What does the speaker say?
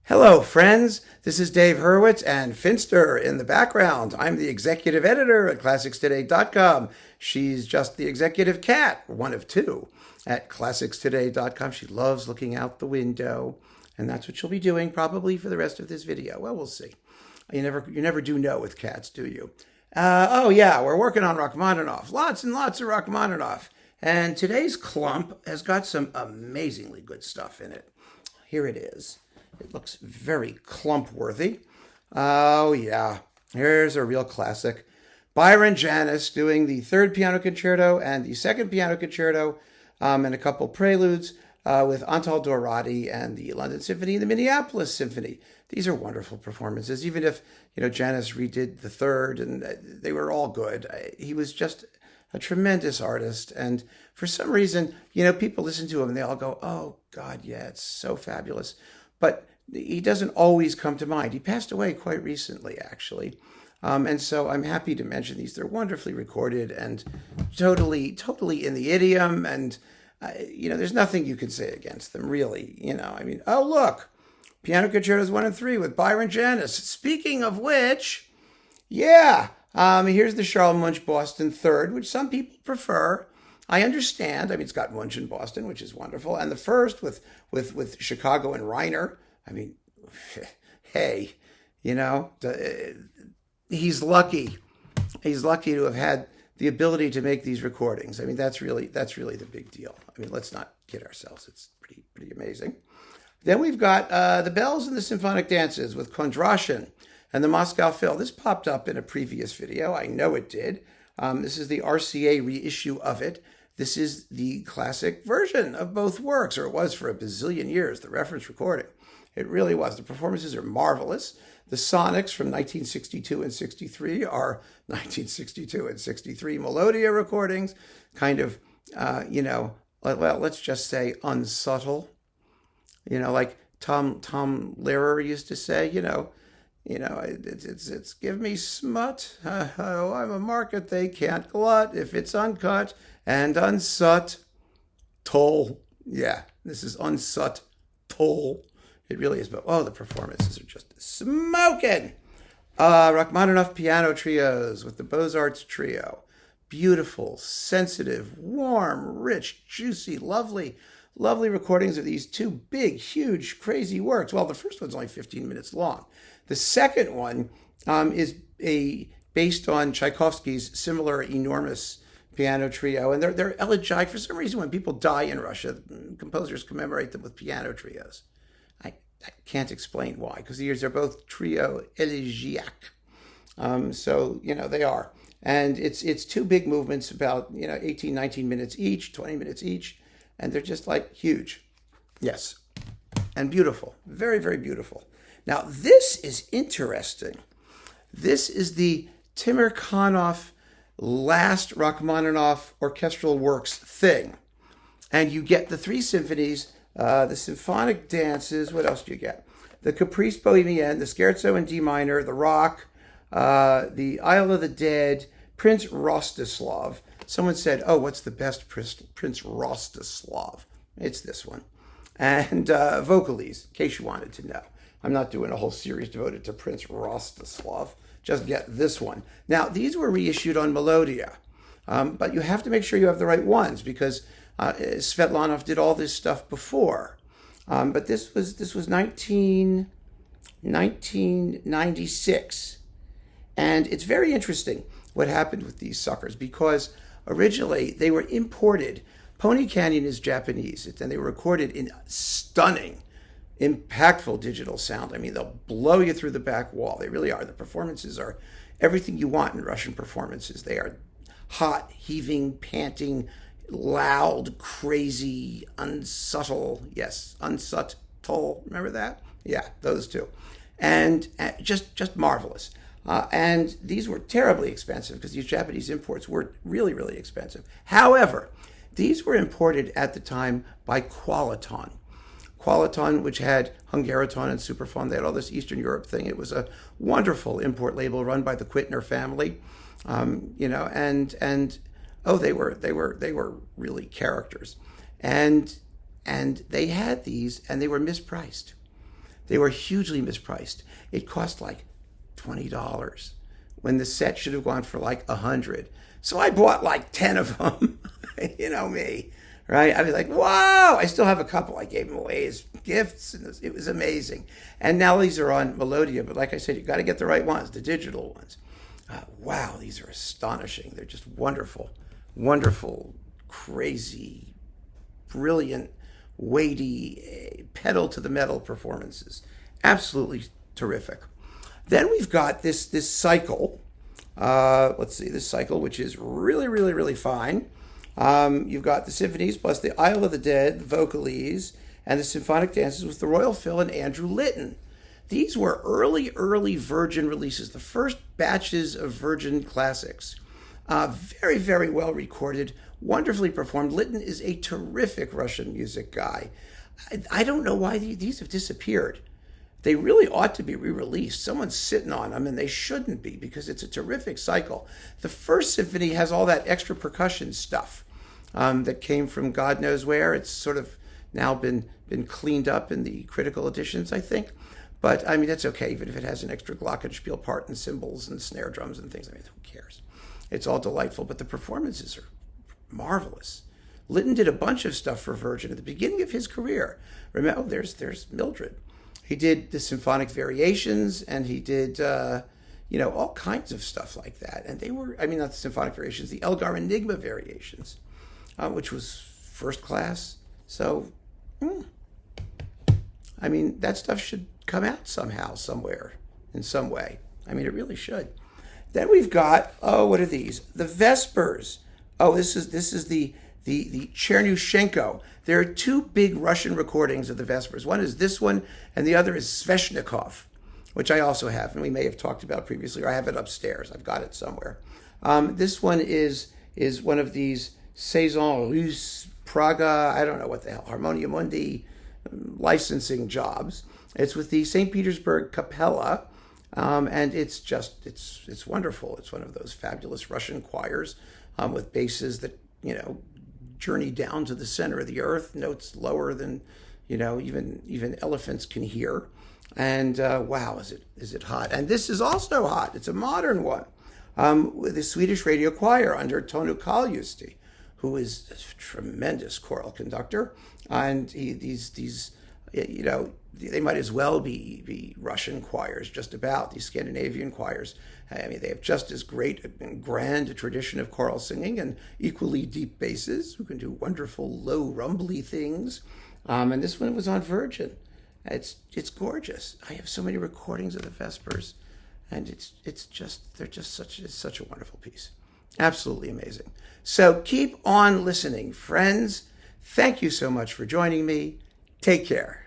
Hello, friends. This is Dave Hurwitz and Finster in the background. I'm the executive editor at ClassicsToday.com. She's just the executive cat, one of two, at ClassicsToday.com. She loves looking out the window, and that's what she'll be doing probably for the rest of this video. Well, we'll see. You never do know with cats, do you? Oh yeah, we're working on Rachmaninoff. Lots and lots of Rachmaninoff. And today's clump has got some amazingly good stuff in it. Here it is. It looks very clump-worthy. Oh, yeah. Here's a real classic. Byron Janis doing the third piano concerto and the second piano concerto and a couple preludes with Antal Dorati and the London Symphony and the Minneapolis Symphony. These are wonderful performances, even if, Janis redid the third and they were all good. He was just a tremendous artist. And for some reason, people listen to him and they all go, oh, God, yeah, it's so fabulous. But he doesn't always come to mind. He passed away quite recently, actually. And so I'm happy to mention these. They're wonderfully recorded and totally in the idiom. And, there's nothing you can say against them, really. Oh, look, Piano Concertos 1 and 3 with Byron Janis. Speaking of which, yeah, here's the Charles Munch Boston third, which some people prefer. I understand. It's got Munch in Boston, which is wonderful. And the first with Chicago and Reiner. Hey, he's lucky. He's lucky to have had the ability to make these recordings. That's really the big deal. Let's not kid ourselves. It's pretty amazing. Then we've got the Bells and the Symphonic Dances with Kondrashin and the Moscow Phil. This popped up in a previous video. I know it did. This is the RCA reissue of it. This is the classic version of both works, or it was for a bazillion years, the reference recording. It really was. The performances are marvelous. The sonics from 1962 and 63 are 1962 and 63 Melodia recordings, kind of, let's just say unsubtle. Like Tom Lehrer used to say, it's give me smut. Oh, I'm a market they can't glut if it's uncut and unsut toll. Yeah, this is unsut toll. It really is, but the performances are just smoking. Rachmaninoff piano trios with the Beaux-Arts trio. Beautiful, sensitive, warm, rich, juicy, lovely recordings of these two big, huge, crazy works. Well, the first one's only 15 minutes long. The second one is based on Tchaikovsky's similar enormous piano trio, and they're elegiac. For some reason, when people die in Russia, composers commemorate them with piano trios. I can't explain why, because these are both trio elegiac. So they are, and it's two big movements, about 18, 19 minutes each, 20 minutes each, and they're just like huge, yes, and beautiful, very, very beautiful. Now this is interesting. This is the Timirkanov last Rachmaninoff orchestral works thing. And you get the three symphonies, the symphonic dances. What else do you get? The Caprice Bohemienne, the Scherzo in D minor, the Rock, the Isle of the Dead, Prince Rostislav. Someone said, oh, what's the best Prince Rostislav? It's this one. And Vocalese, in case you wanted to know. I'm not doing a whole series devoted to Prince Rostislav. Just get this one. Now, these were reissued on Melodia, but you have to make sure you have the right ones because Svetlanov did all this stuff before. But this was 1996. And it's very interesting what happened with these suckers because originally they were imported. Pony Canyon is Japanese, and they were recorded in stunning, impactful digital sound. They'll blow you through the back wall. They really are. The performances are everything you want in Russian performances. They are hot, heaving, panting, loud, crazy, unsubtle. Yes, unsubtle. Remember that? Yeah, those two. And just marvelous. And these were terribly expensive because these Japanese imports were really, really expensive. However, these were imported at the time by Qualiton. Qualiton, which had Hungariton and Superphone, they had all this Eastern Europe thing. It was a wonderful import label run by the Quittner family, they were really characters, and they had these and they were mispriced. They were hugely mispriced. It cost like $20 when the set should have gone for like $100. So I bought like 10 of them. You know me, right? I was like, wow. I still have a couple. I gave them away as gifts, and it was amazing. And now these are on Melodia, but like I said, you got to get the right ones, the digital ones. Wow, these are astonishing. They're just wonderful, wonderful, crazy, brilliant, weighty, pedal to the metal performances. Absolutely terrific. Then we've got this cycle. Let's see, this cycle, which is really, really, really fine. You've got the symphonies plus the Isle of the Dead, the vocalese, and the symphonic dances with the Royal Phil and Andrew Litton. These were early Virgin releases, the first batches of Virgin classics. Very, very well recorded, wonderfully performed. Litton is a terrific Russian music guy. I don't know why these have disappeared. They really ought to be re-released. Someone's sitting on them, and they shouldn't be, because it's a terrific cycle. The first symphony has all that extra percussion stuff that came from God knows where. It's sort of now been cleaned up in the critical editions, I think. But, I mean, that's okay, even if it has an extra glockenspiel part and cymbals and snare drums and things. I mean, who cares? It's all delightful, but the performances are marvelous. Litton did a bunch of stuff for Virgin at the beginning of his career. Remember, there's Mildred. He did the symphonic variations, and he did, all kinds of stuff like that. And they were, I mean, not the symphonic variations, the Elgar Enigma variations, which was first class. So, I mean, that stuff should come out somehow, somewhere, in some way. I mean, it really should. Then we've got, what are these? The Vespers. This is the Chernushenko. There are two big Russian recordings of the Vespers. One is this one, and the other is Sveshnikov, which I also have, and we may have talked about previously, or I have it upstairs. I've got it somewhere. This one is one of these Saison Russe, Praga, I don't know what the hell, Harmonia Mundi licensing jobs. It's with the St. Petersburg Capella, and it's wonderful. It's one of those fabulous Russian choirs with basses that, journey down to the center of the earth, notes lower than, even elephants can hear. And wow, is it hot? And this is also hot. It's a modern one with the Swedish Radio Choir under Tonu Kaljusti, who is a tremendous choral conductor. And they might as well be Russian choirs, just about, these Scandinavian choirs. I mean, they have just as great and grand a tradition of choral singing, and equally deep basses who can do wonderful low rumbly things. And this one was on Virgin. It's gorgeous. I have so many recordings of the Vespers, and it's such a wonderful piece. Absolutely amazing. So keep on listening, friends. Thank you so much for joining me. Take care.